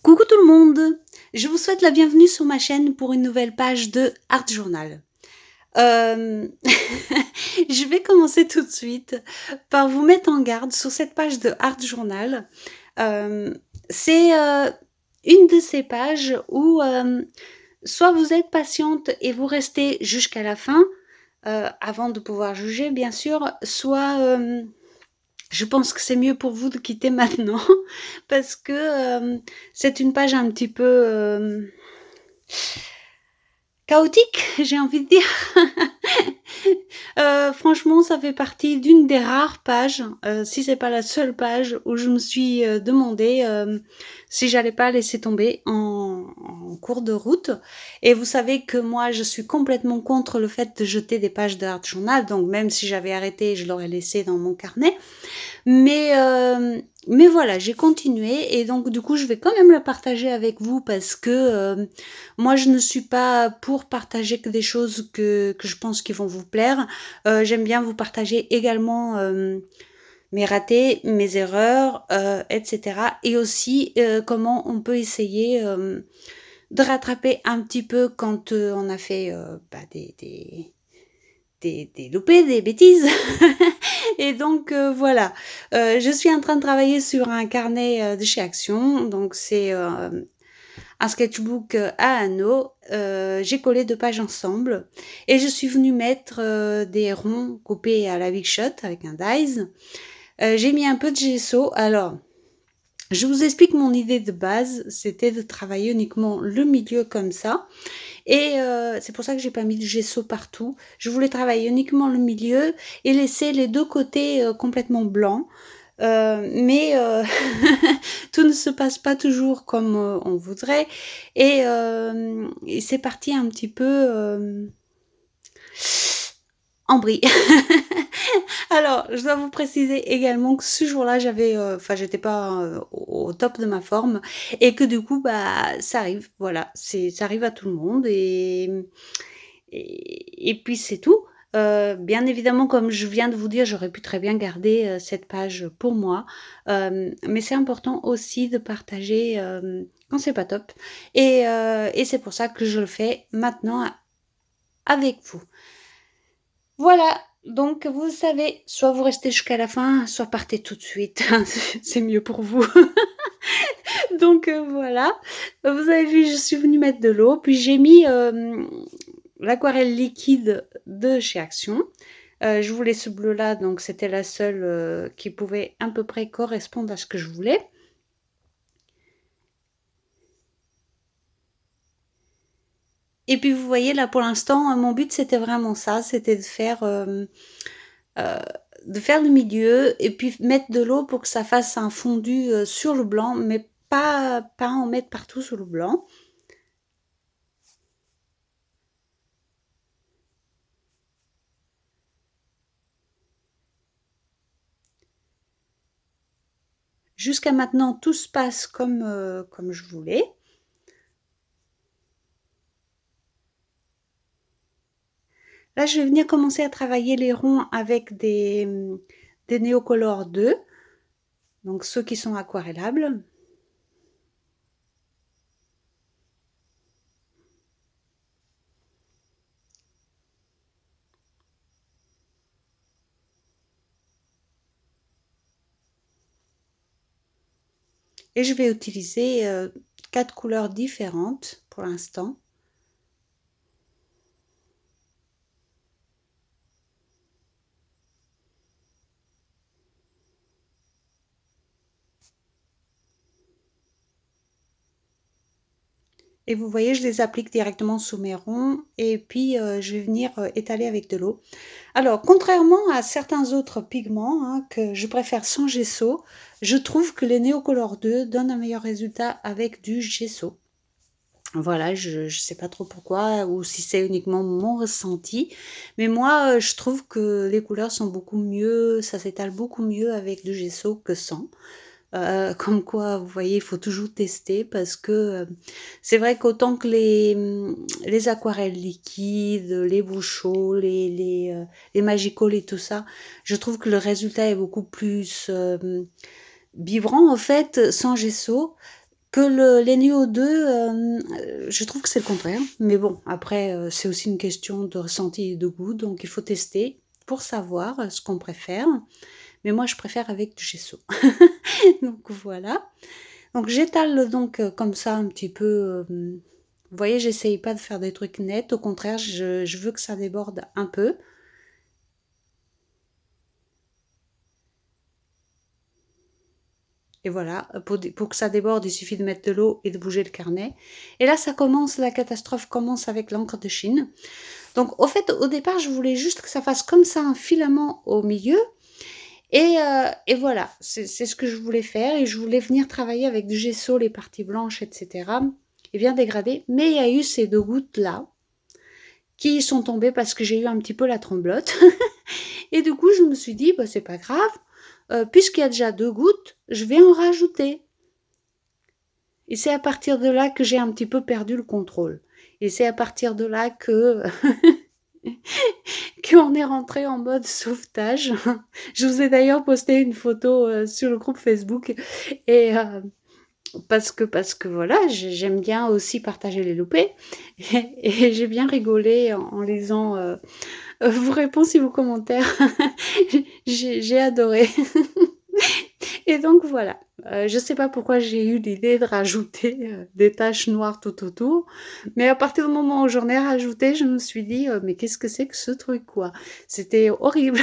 Coucou tout le monde! Je vous souhaite la bienvenue sur ma chaîne pour une nouvelle page de Art Journal. Hem, je vais commencer tout de suite par vous mettre en garde sur cette page de Art Journal. Hem, c'est une de ces pages où, soit vous êtes patiente et vous restez jusqu'à la fin, avant de pouvoir juger bien sûr, soit, je pense que c'est mieux pour vous de quitter maintenant parce que c'est une page un petit peu chaotique, j'ai envie de dire. Franchement, ça fait partie d'une des rares pages, si c'est pas la seule page, où je me suis demandé si j'allais pas laisser tomber en cours de route. Et vous savez que moi, je suis complètement contre le fait de jeter des pages d'art journal, donc même si j'avais arrêté, je l'aurais laissé dans mon carnet. Mais voilà, j'ai continué et donc du coup, je vais quand même la partager avec vous parce que moi, je ne suis pas pour partager que des choses que je pense qui vont vous plaire. J'aime bien vous partager également mes ratés, mes erreurs, etc. Et aussi comment on peut essayer de rattraper un petit peu quand on a fait des loupés, des bêtises. Et donc voilà, je suis en train de travailler sur un carnet de chez Action. Donc c'est un sketchbook à anneaux. J'ai collé 2 pages ensemble et je suis venue mettre des ronds coupés à la Big Shot avec un dies. J'ai mis un peu de gesso. Alors, je vous explique mon idée de base, c'était de travailler uniquement le milieu comme ça. Et c'est pour ça que j'ai pas mis de gesso partout. Je voulais travailler uniquement le milieu et laisser les 2 côtés complètement blancs. Mais tout ne se passe pas toujours comme on voudrait. Et c'est parti un petit peu en vrille. Alors, je dois vous préciser également que ce jour-là, j'étais pas au top de ma forme et que du coup, bah, ça arrive, voilà, ça arrive à tout le monde et puis c'est tout. Bien évidemment, comme je viens de vous dire, j'aurais pu très bien garder cette page pour moi, mais c'est important aussi de partager quand c'est pas top. Et c'est pour ça que je le fais maintenant avec vous. Voilà, donc vous savez, soit vous restez jusqu'à la fin, soit partez tout de suite. C'est mieux pour vous. Donc voilà, vous avez vu, je suis venue mettre de l'eau, puis j'ai mis l'aquarelle liquide de chez Action. Je voulais ce bleu-là, donc c'était la seule qui pouvait à peu près correspondre à ce que je voulais. Et puis vous voyez, là pour l'instant, mon but c'était vraiment ça, c'était de faire le milieu et puis mettre de l'eau pour que ça fasse un fondu sur le blanc, mais pas en mettre partout sur le blanc. Jusqu'à maintenant, tout se passe comme je voulais. Là, je vais venir commencer à travailler les ronds avec des Neocolor 2, donc ceux qui sont aquarellables. Et je vais utiliser 4 couleurs différentes pour l'instant. Et vous voyez, je les applique directement sous mes ronds et puis je vais venir étaler avec de l'eau. Alors, contrairement à certains autres pigments hein, que je préfère sans gesso, je trouve que les Neocolor 2 donnent un meilleur résultat avec du gesso. Voilà, je ne sais pas trop pourquoi ou si c'est uniquement mon ressenti, mais moi je trouve que les couleurs sont beaucoup mieux, ça s'étale beaucoup mieux avec du gesso que sans. Comme quoi, vous voyez, il faut toujours tester parce que c'est vrai qu'autant que les aquarelles liquides, les bouchons, les Magicoles et tout ça, je trouve que le résultat est beaucoup plus vibrant en fait sans gesso Que les Neo 2, je trouve que c'est le contraire. Mais bon, après, c'est aussi une question de ressenti et de goût, donc il faut tester pour savoir ce qu'on préfère. Mais moi, je préfère avec du gesso. Donc voilà. Donc j'étale donc comme ça un petit peu. Vous voyez, j'essaye pas de faire des trucs nets. Au contraire, je veux que ça déborde un peu. Et voilà, pour que ça déborde, il suffit de mettre de l'eau et de bouger le carnet. Et là, ça commence, la catastrophe commence avec l'encre de Chine. Donc, au fait, au départ, je voulais juste que ça fasse comme ça un filament au milieu. Et voilà, c'est ce que je voulais faire. Et je voulais venir travailler avec du gesso, les parties blanches, etc. Et bien dégrader. Mais il y a eu ces deux gouttes-là qui sont tombées parce que j'ai eu un petit peu la tremblote. Et du coup, je me suis dit, bah, c'est pas grave. Puisqu'il y a déjà 2 gouttes, je vais en rajouter. Et c'est à partir de là que j'ai un petit peu perdu le contrôle. Et c'est à partir de là que qu'on est rentré en mode sauvetage. Je vous ai d'ailleurs posté une photo sur le groupe Facebook et parce que voilà, j'aime bien aussi partager les loupés et j'ai bien rigolé en lisant vos réponses et vos commentaires. J'ai adoré. Et donc voilà, je sais pas pourquoi j'ai eu l'idée de rajouter, des taches noires tout autour, mais à partir du moment où j'en ai rajouté, je me suis dit: «Mais qu'est-ce que c'est que ce truc, quoi?» C'était horrible.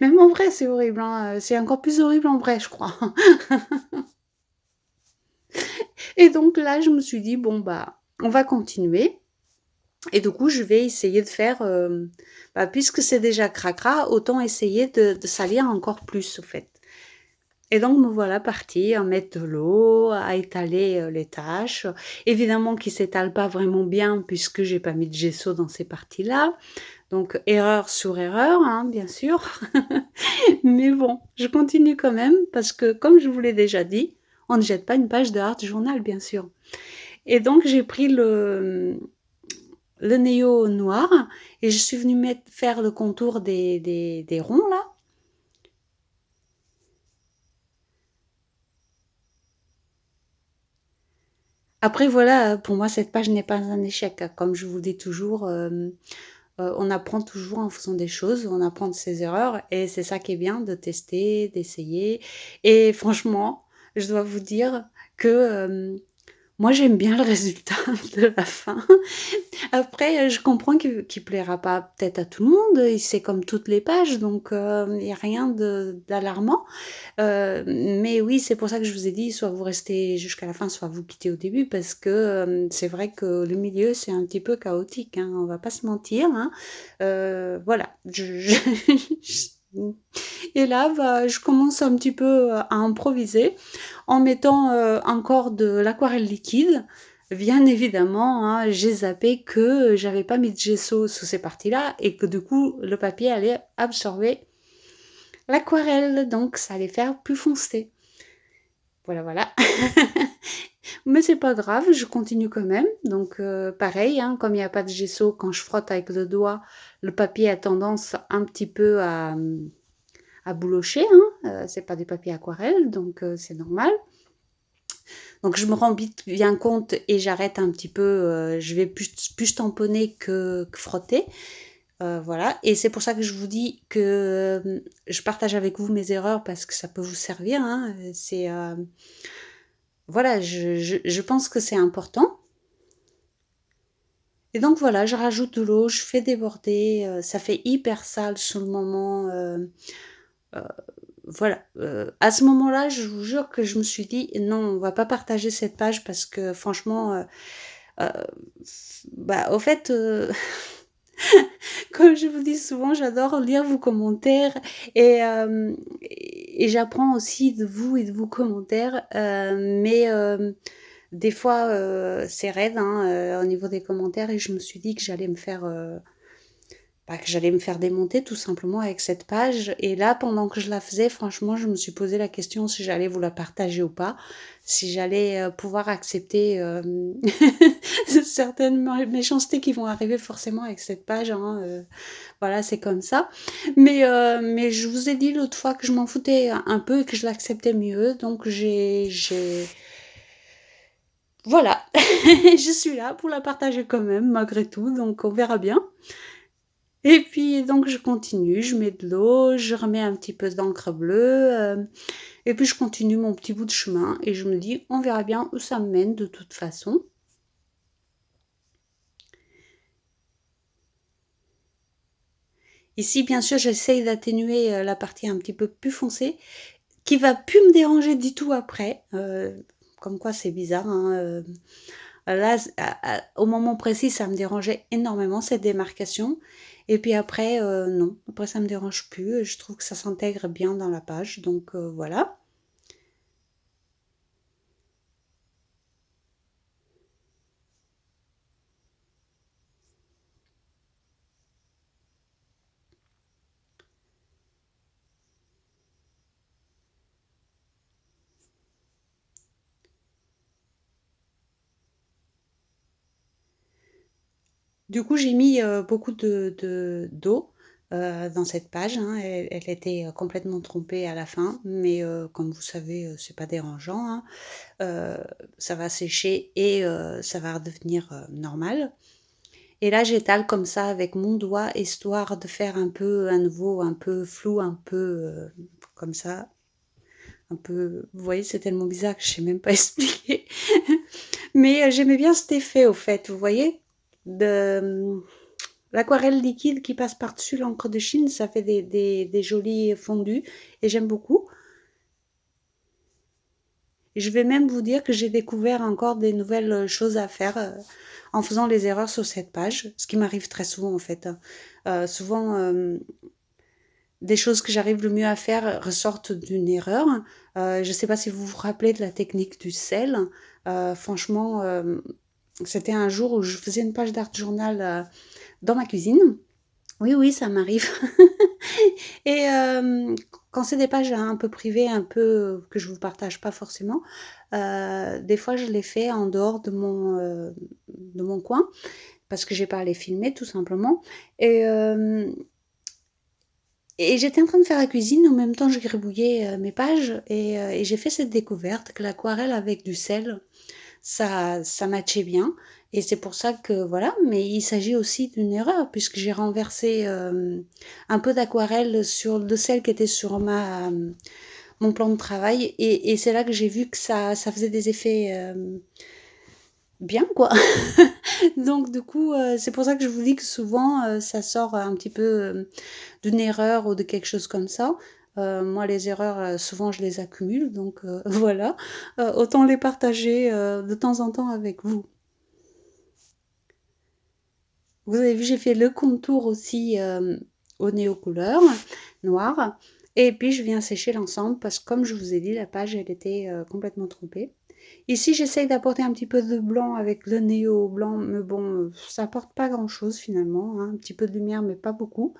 Même en vrai, c'est horrible, hein, c'est encore plus horrible en vrai, je crois. Et donc là, je me suis dit: «Bon, bah, on va continuer» et du coup, je vais essayer de faire, bah, puisque c'est déjà cracra, autant essayer de salir encore plus, au fait. Et donc me voilà partie à mettre de l'eau, à étaler, les tâches. Évidemment qui s'étalent pas vraiment bien puisque j'ai pas mis de gesso dans ces parties-là. Donc erreur sur erreur, hein, bien sûr. Mais bon, je continue quand même parce que comme je vous l'ai déjà dit, on ne jette pas une page de Art Journal, bien sûr. Et donc j'ai pris le Neo noir et je suis venue faire le contour des ronds là. Après voilà, pour moi cette page n'est pas un échec. Comme je vous dis toujours, on apprend toujours en faisant des choses, on apprend de ses erreurs et c'est ça qui est bien de tester, d'essayer et franchement, je dois vous dire que, moi j'aime bien le résultat de la fin. Après, je comprends qu'il plaira pas peut-être à tout le monde et c'est comme toutes les pages donc il y a rien d'alarmant. Mais oui, c'est pour ça que je vous ai dit, soit vous restez jusqu'à la fin, soit vous quittez au début parce que, c'est vrai que le milieu, c'est un petit peu chaotique, hein, on va pas se mentir, hein. Voilà, et là, bah, je commence un petit peu, à improviser en mettant, encore de l'aquarelle liquide. Bien évidemment, hein, j'ai zappé que j'avais pas mis de gesso sous ces parties-là et que du coup, le papier allait absorber l'aquarelle, donc ça allait faire plus foncé. Voilà, voilà. Mais c'est pas grave, je continue quand même. Donc pareil, hein, comme il y a pas de gesso, quand je frotte avec le doigt, le papier a tendance un petit peu à boulocher, hein. C'est pas du papier aquarelle, donc c'est normal. Donc je me rends vite bien compte et j'arrête un petit peu, je vais plus tamponner que frotter. Voilà et c'est pour ça que je vous dis que, je partage avec vous mes erreurs parce que ça peut vous servir, hein, c'est, voilà, je pense que c'est important et donc voilà, je rajoute de l'eau, je fais déborder, ça fait hyper sale sur le moment, heu, voilà, à ce moment-là, je vous jure que je me suis dit: «Non, on va pas partager cette page parce que franchement, heu, bah, au fait, comme je vous dis souvent, j'adore lire vos commentaires et j'apprends aussi de vous et de vos commentaires, mais des fois, c'est raide, hein, au niveau des commentaires et je me suis dit que j'allais me faire, bah, que j'allais me faire démonter tout simplement avec cette page et là, pendant que je la faisais, franchement, je me suis posé la question si j'allais vous la partager ou pas, si j'allais, pouvoir accepter, certaines méchancetés qui vont arriver forcément avec cette page, hein, voilà, c'est comme ça. Mais je vous ai dit l'autre fois que je m'en foutais un peu et que je l'acceptais mieux, donc j'ai voilà, je suis là pour la partager quand même malgré tout, donc on verra bien. Et puis donc je continue, je mets de l'eau, je remets un petit peu d'encre bleue, et puis je continue mon petit bout de chemin et je me dis: «On verra bien où ça me mène de toute façon». Ici, bien sûr, j'essaye d'atténuer, la partie un petit peu plus foncée, qui va plus me déranger du tout après, comme quoi c'est bizarre, hein, là, au moment précis, ça me dérangeait énormément cette démarcation et puis après, non, après ça me dérange plus, je trouve que ça s'intègre bien dans la page donc voilà. Du coup, j'ai mis, beaucoup d'eau, dans cette page, hein. Elle était, complètement trompée à la fin, mais comme vous savez, c'est pas dérangeant, hein. Heu, Ça va sécher et ça va redevenir, normal. Et là, j'étale comme ça avec mon doigt, histoire de faire un peu à nouveau un peu flou, un peu, comme ça, un peu vous voyez, c'est tellement bizarre que je sais même pas expliquer. Mais j'aimais bien cet effet au fait, vous voyez? De, l'aquarelle liquide qui passe par-dessus l'encre de Chine, ça fait des jolis fondus et j'aime beaucoup. Et je vais même vous dire que j'ai découvert encore des nouvelles choses à faire en faisant les erreurs sur cette page, ce qui m'arrive très souvent en fait, hein. Souvent, des choses que j'arrive le mieux à faire ressortent d'une erreur. Je ne sais pas si vous vous rappelez de la technique du sel. Franchement, c'était un jour où je faisais une page d'art journal dans ma cuisine. Oui, oui, ça m'arrive. Et quand c'est des pages un peu privées, un peu que je vous partage pas forcément, des fois je les fais en dehors de mon coin parce que j'ai pas à les filmer tout simplement. Et, et j'étais en train de faire la cuisine, en même temps je gribouillais mes pages et j'ai fait cette découverte que l'aquarelle avec du sel, ça matchait bien. Et c'est pour ça que voilà, mais il s'agit aussi d'une erreur puisque j'ai renversé un peu d'aquarelle sur le sel qui était sur mon plan de travail et c'est là que j'ai vu que ça faisait des effets bien quoi. Donc du coup, c'est pour ça que je vous dis que souvent ça sort un petit peu d'une erreur ou de quelque chose comme ça. Moi, les erreurs, souvent, je les accumule, donc voilà. Autant les partager de temps en temps avec vous. Vous avez vu, j'ai fait le contour aussi au néo couleur noir. Et puis, je viens sécher l'ensemble parce que, comme je vous ai dit, la page, elle était complètement trompée. Ici, j'essaye d'apporter un petit peu de blanc avec le néo blanc, mais bon, ça apporte pas grand-chose finalement, hein. Un petit peu de lumière, mais pas beaucoup.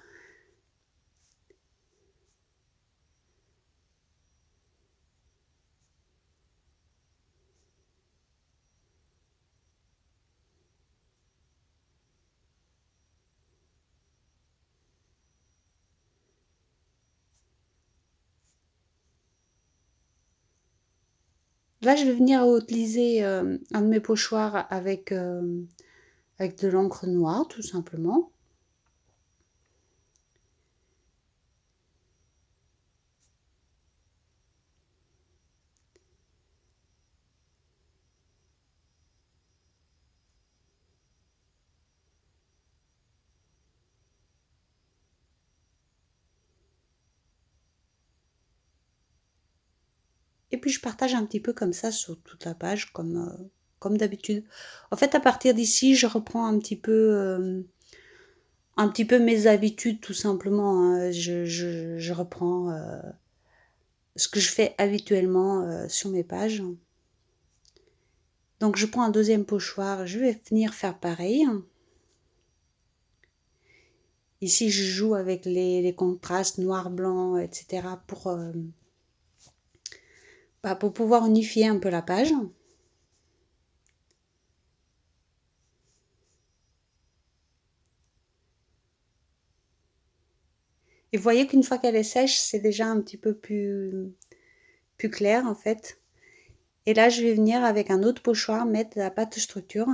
Là, je vais venir utiliser un de mes pochoirs avec de l'encre noire, tout simplement. Et puis, je partage un petit peu comme ça sur toute la page, comme d'habitude. En fait, à partir d'ici, je reprends un petit peu mes habitudes, tout simplement, hein. Je reprends ce que je fais habituellement sur mes pages. Donc, je prends un deuxième pochoir, je vais venir faire pareil. Ici, je joue avec les contrastes noir-blanc, etc. Pour pouvoir unifier un peu la page. Et vous voyez qu'une fois qu'elle est sèche, c'est déjà un petit peu plus clair en fait. Et là, je vais venir avec un autre pochoir mettre la pâte structure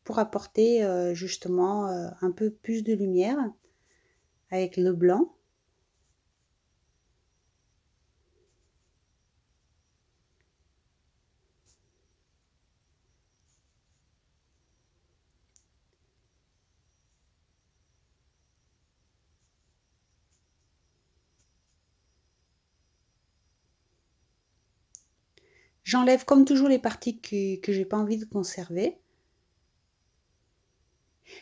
pour apporter justement un peu plus de lumière avec le blanc. J'enlève comme toujours les parties que j'ai pas envie de conserver.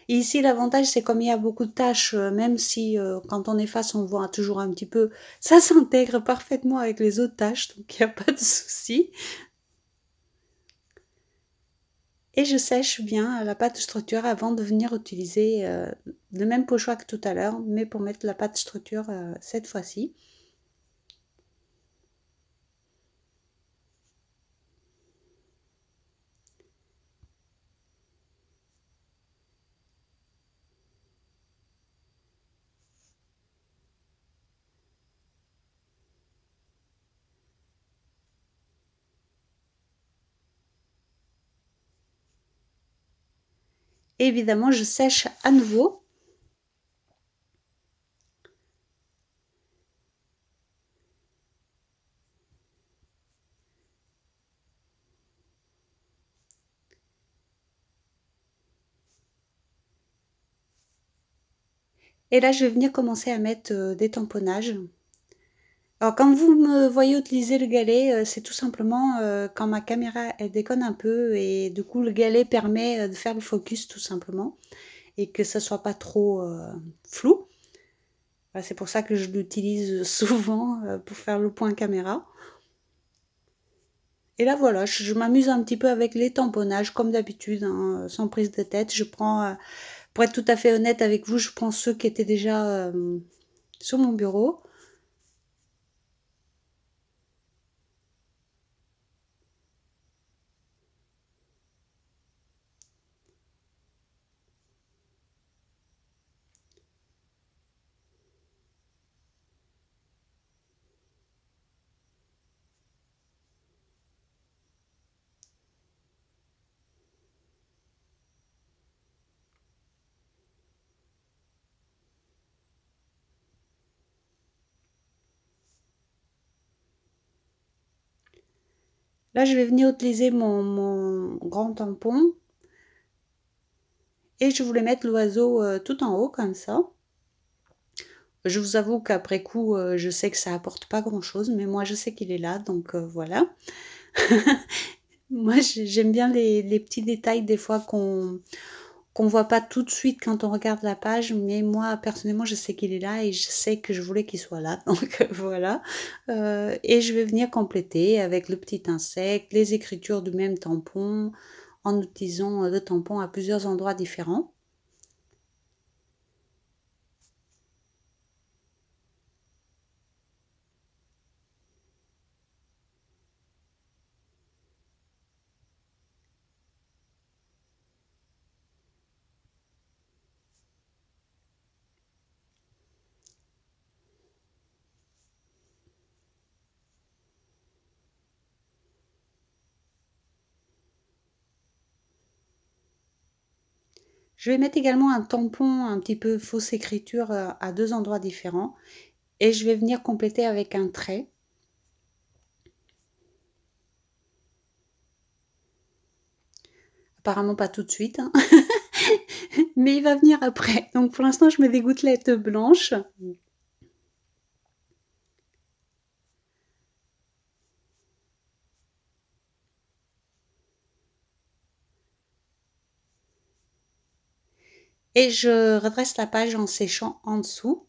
Et ici, l'avantage, c'est comme il y a beaucoup de tâches, même si quand on efface, on voit toujours un petit peu, ça s'intègre parfaitement avec les autres tâches, donc il n'y a pas de souci. Et je sèche bien la pâte structure avant de venir utiliser le même pochoir que tout à l'heure, mais pour mettre la pâte structure cette fois-ci. Et évidemment, je sèche à nouveau. Et là, je vais venir commencer à mettre des tamponnages. Alors, quand vous me voyez utiliser le galet, c'est tout simplement quand ma caméra elle déconne un peu et du coup le galet permet de faire le focus tout simplement et que ça soit pas trop flou. Voilà, c'est pour ça que je l'utilise souvent pour faire le point caméra. Et là voilà, je m'amuse un petit peu avec les tamponnages comme d'habitude, hein, sans prise de tête. Je prends, pour être tout à fait honnête avec vous, je prends ceux qui étaient déjà sur mon bureau. Là, je vais venir utiliser mon grand tampon et je voulais mettre l'oiseau tout en haut comme ça. Je vous avoue qu'après coup, je sais que ça apporte pas grand-chose, mais moi je sais qu'il est là, donc voilà. Moi j'aime bien les petits détails des fois qu'on voit pas tout de suite quand on regarde la page, mais moi personnellement je sais qu'il est là et je sais que je voulais qu'il soit là, donc voilà. Et je vais venir compléter avec le petit insecte, les écritures du même tampon, en utilisant le tampon à plusieurs endroits différents. Je vais mettre également un tampon un petit peu fausse écriture à deux endroits différents et je vais venir compléter avec un trait. Apparemment pas tout de suite, hein. Mais il va venir après. Donc pour l'instant, je mets des gouttelettes blanches. Et je redresse la page en séchant en dessous.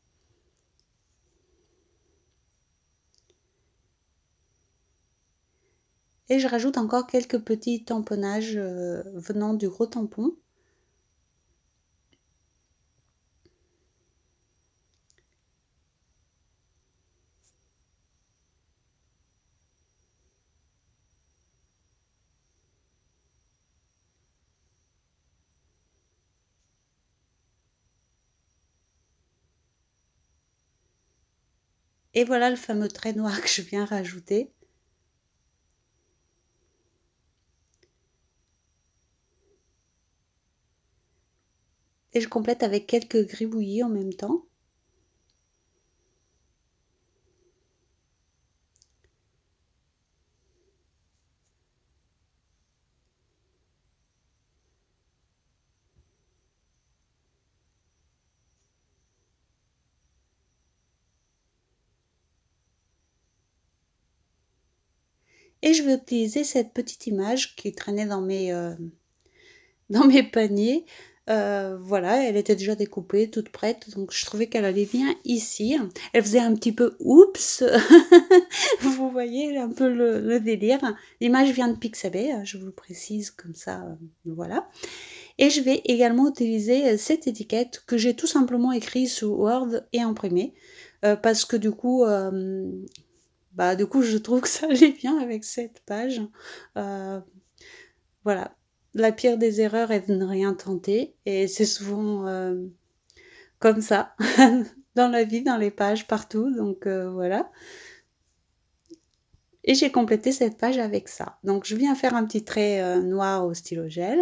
Et je rajoute encore quelques petits tamponnages venant du gros tampon. Et voilà le fameux trait noir que je viens rajouter. et je complète avec quelques gribouillis en même temps. Et je vais utiliser cette petite image qui traînait dans mes paniers. Voilà, elle était déjà découpée, toute prête, donc je trouvais qu'elle allait bien ici. Elle faisait un petit peu oups, vous voyez un peu le délire. L'image vient de Pixabay, je vous le précise comme ça, voilà. Et je vais également utiliser cette étiquette que j'ai tout simplement écrite sous Word et imprimée, parce que du coup, je trouve que ça allait bien avec cette page. Voilà. La pire des erreurs est de ne rien tenter et c'est souvent, comme ça dans la vie, dans les pages, partout donc voilà et j'ai complété cette page avec ça. Donc je viens faire un petit trait, noir au stylo gel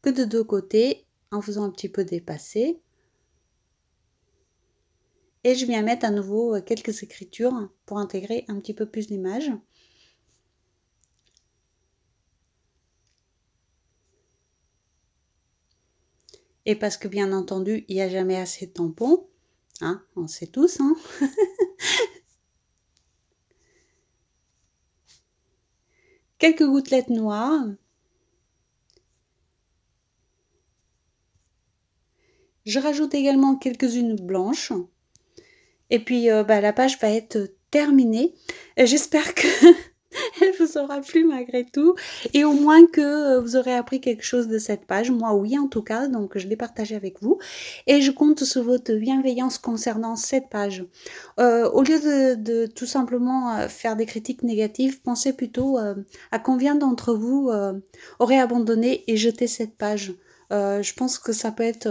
que de 2 côtés en faisant un petit peu dépasser et je viens mettre à nouveau, quelques écritures pour intégrer un petit peu plus l'image. Et parce que bien entendu, il n'y a jamais assez de tampons, hein, on sait tous, hein. Quelques gouttelettes noires. Je rajoute également quelques-unes blanches. Et puis, la page va être terminée. J'espère que elle vous aura plu malgré tout et au moins que, vous aurez appris quelque chose de cette page. Moi, oui, en tout cas, donc je l'ai partagée avec vous et je compte sur votre bienveillance concernant cette page. Au lieu de tout simplement, faire des critiques négatives, pensez plutôt, à combien d'entre vous, auraient abandonné et jeté cette page. Je pense que ça peut être,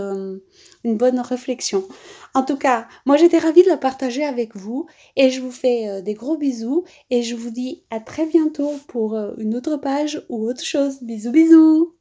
une bonne réflexion. En tout cas, moi j'étais ravie de la partager avec vous et je vous fais, des gros bisous et je vous dis à très bientôt pour, une autre page ou autre chose. Bisous bisous!